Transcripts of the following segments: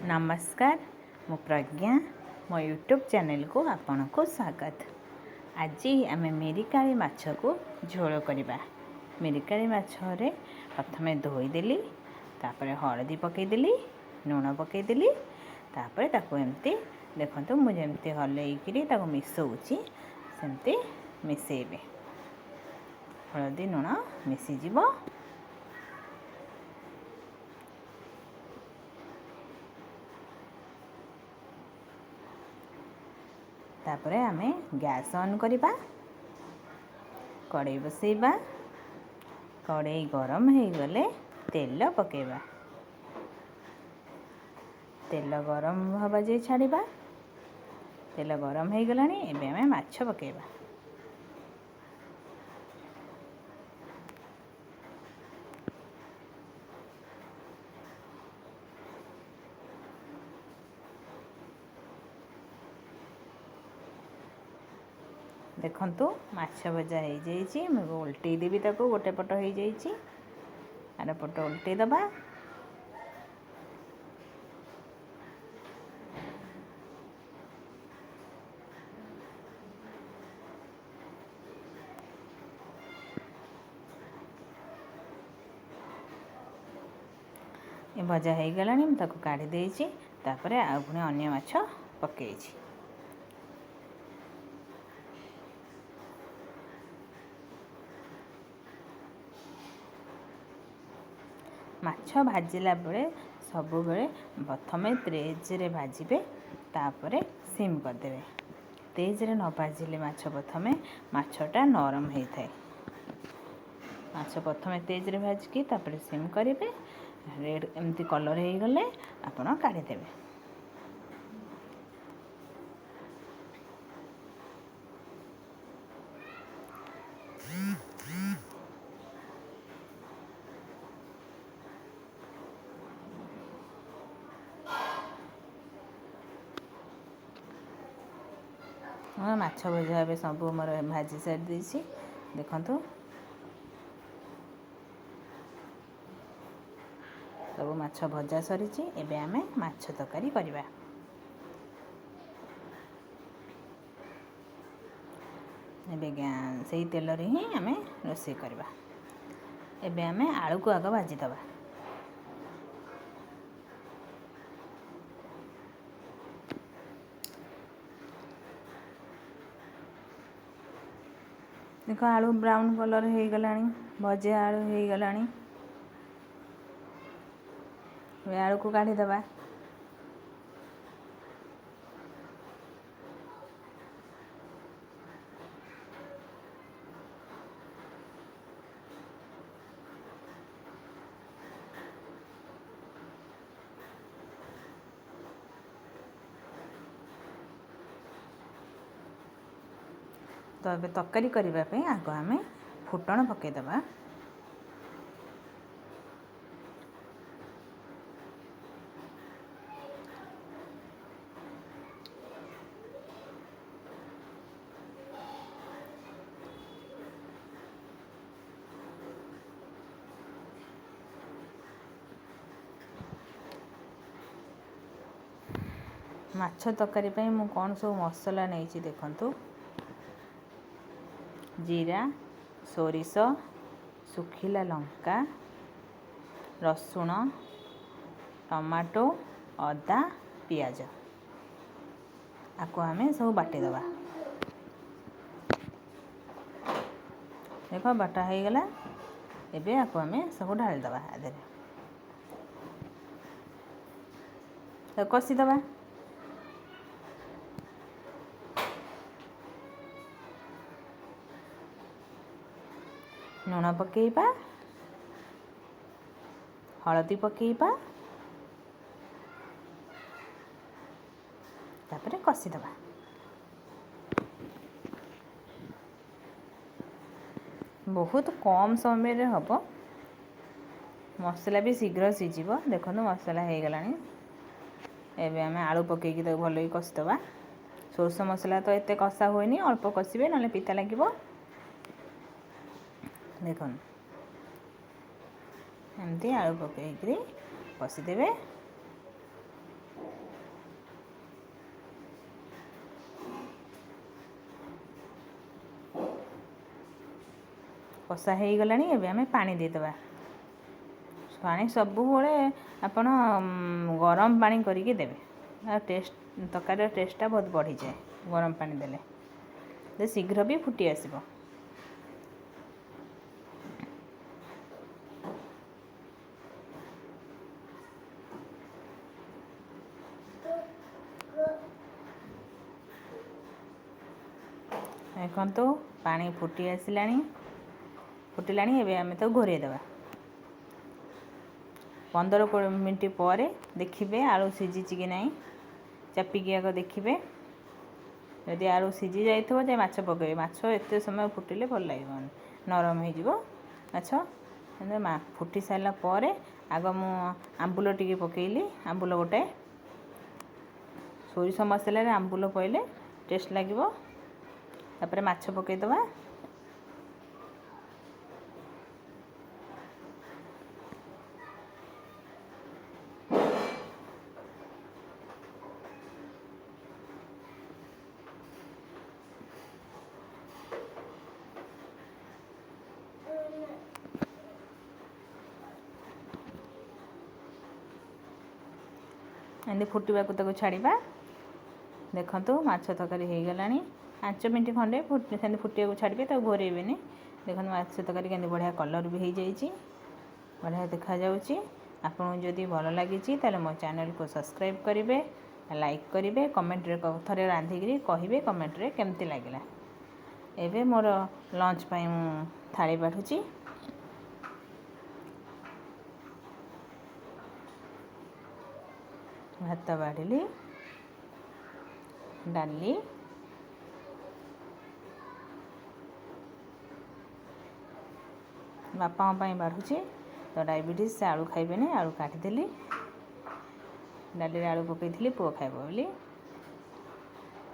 नमस्कार मु प्रज्ञा मो यूट्यूब चैनल को आपण को स्वागत। आज आम मिरिकाली माछ को झोल करवा। मिरिकाली माछ रे प्रथमे धोईदेली तापर हलदी पकईदेली लुण पकईदेली तापर ताको एमती देखो मुझे हलैकि मिसौची सेमती मिसेबे हलदी लुण मिसीज। तापरे आमे गैस ऑन करिबा कड़ाई बसैबा कड़ाई गरम हो गले तेल पकेबा तेल गरम हवा जे छाड़िबा तेल गरम हो गलानी एबे आमे माछ पकेबा। देखंतु माछ भजा हो जाइए मुझे उल्टे देवी ताको गोटे पट हो जाइए आर पट उल्टे दबा। ये भजा हो गला मुझे काढ़ी देछि तापरे आ पुणी अन्य माछ पकेछि। माछ भाजिला बेले सबु बेले प्रथमे तेज रे भाजिबे तापरे सिम करदेवे। तेज रे न भाजिले माछ प्रथमे माछटा नरम होई थाए। माछ प्रथमे तेज रे भाजिकी तापरे सिम करेंगे रेड एमती कलर हो गले आपण काढ़ी देबे। हाँ माछ भजा ए सब मोर भाजी सारी देसी देखंतु सब माछ भजा सरी। एबे आमे माछ तकारी करवा। एबे से तेल रे ही आमे रोषे करवा। एबे आमे आलू को आग भाजी दबा। देख आलू ब्राउन कलर हो गलानी भजा आलू हो गलानी। आलू को काढ़ी दबा। तो ये तरकारी करने आग आम फुटण पकईदबा। माछ तरकारी मु कौन सब मसला नहीं देखंतु जीरा सोरिष सुखिला लंका रसुण टमाटो अदा पियाज आपको आमे सब बाटेदबा। देख बाटा हो गला एबे आपको आमे सब ढालीदबा आधे कषिदबा। लुण पकेबा हलदी पकेबा तापरे कषिदबा। बहुत कम समय रे हबो मसला भी शीघ्र सीझिबो। देखो मसला हो गलानी एबे आमे आलू पकेकी तो भल कषिदबा। सोरष मसला तो एते कषा होइनी अल्प कषिबे नले पिता लागिबो। देख एमती आलू पकईकि कषिदेवे। କଷା ହେଇଗଲାଣି। ଏବେ ଆମେ ପାଣି ଦେଇଦେବା। ପାଣି ସବୁବେଳେ ଆପଣ ଗରମ ପାଣି କରିକି ଦେବେ। ଆଉ ତରକାରୀର ଟେଷ୍ଟଟା ବହୁତ ବଢ଼ିଯାଏ ଗରମ ପାଣି ଦେଲେ, ଶୀଘ୍ର ବି ଫୁଟି ଆସିବ। ଦେଖନ୍ତୁ ପାଣି ଫୁଟିଲାଣି। ଏବେ ଆମେ ତାକୁ ଘୋରେଇ ଦେବା। 15-20 ମିନିଟ୍ ପରେ ଦେଖିବେ ଆଳୁ ସିଝିଛି କି ନାହିଁ। ଚାପିକି ଆଗ ଦେଖିବେ। ଯଦି ଆଳୁ ସିଝି ଯାଇଥିବ ଯେ ମାଛ ପକାଇବେ। ମାଛ ଏତେ ସମୟ ଫୁଟିଲେ ଭଲ ଲାଗିବନି, ନରମ ହେଇଯିବ ମାଛ। ଫୁଟି ସାରିଲା ପରେ ଆଗ ମୁଁ ଆମ୍ବୁଲ ଟିକେ ପକାଇଲି। ଆମ୍ବୁଲ ଗୋଟାଏ, ସୋରିଷ ମସଲାରେ ଆମ୍ବୁଲ ପଇଲେ ଟେଷ୍ଟ ଲାଗିବ। ତାପରେ ମାଛ ପକାଇଦେବା। ଏମିତି ଫୁଟିବାକୁ ତାକୁ ଛାଡ଼ିବା। ଦେଖନ୍ତୁ ମାଛ ତରକାରୀ ହେଇଗଲାଣି। 5 ମିନିଟ୍ ଖଣ୍ଡେ ସେମିତି ଫୁଟିବାକୁ ଛାଡ଼ିବେ, ତାକୁ ଘୋରେଇବେନି। ଦେଖନ୍ତୁ ମାଛ ତରକାରୀ କେମିତି ବଢ଼ିଆ କଲର୍ ବି ହେଇଯାଇଛି, ବଢ଼ିଆ ଦେଖାଯାଉଛି। ଆପଣଙ୍କୁ ଯଦି ଭଲ ଲାଗିଛି ତାହେଲେ ମୋ ଚ୍ୟାନେଲକୁ ସବସ୍କ୍ରାଇବ୍ କରିବେ, ଲାଇକ୍ କରିବେ, କମେଣ୍ଟରେ ଥରେ ରାନ୍ଧିକିରି କହିବେ କମେଣ୍ଟରେ କେମିତି ଲାଗିଲା। ଏବେ ମୋର ଲଞ୍ଚ ପାଇଁ ମୁଁ ଥାଳି ବାଢ଼ୁଛି। ଭାତ ବାଢ଼ିଲି, ଡାଲି, ବାପାଙ୍କ ପାଇଁ ବାଢ଼ୁଛି ତ ଡାଇବେଟିସ୍, ସେ ଆଳୁ ଖାଇବେନି, ଆଳୁ କାଟିଦେଲି। ଡାଲିରେ ଆଳୁ ପକାଇଥିଲି ପୁଅ ଖାଇବ ବୋଲି।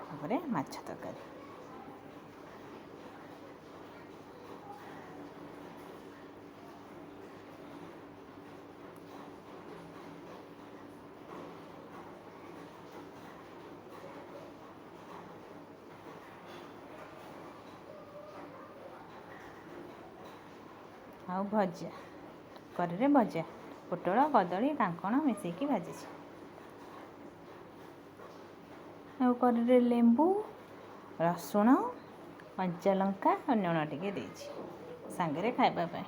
ତାପରେ ମାଛ ତରକାରୀ। ଆଉ ଭଜା, କଢ଼େଇରେ ଭଜା, ପୋଟଳ, କଦଳୀ, କାଙ୍କଣ ମିଶେଇକି ଭାଜିଛି। ଆଉ କଢ଼େଇରେ ଲେମ୍ବୁ, ରସୁଣ, କଞ୍ଚା ଲଙ୍କା ଆଉ ଲୁଣ ଟିକେ ଦେଇଛି ସାଙ୍ଗରେ ଖାଇବା ପାଇଁ।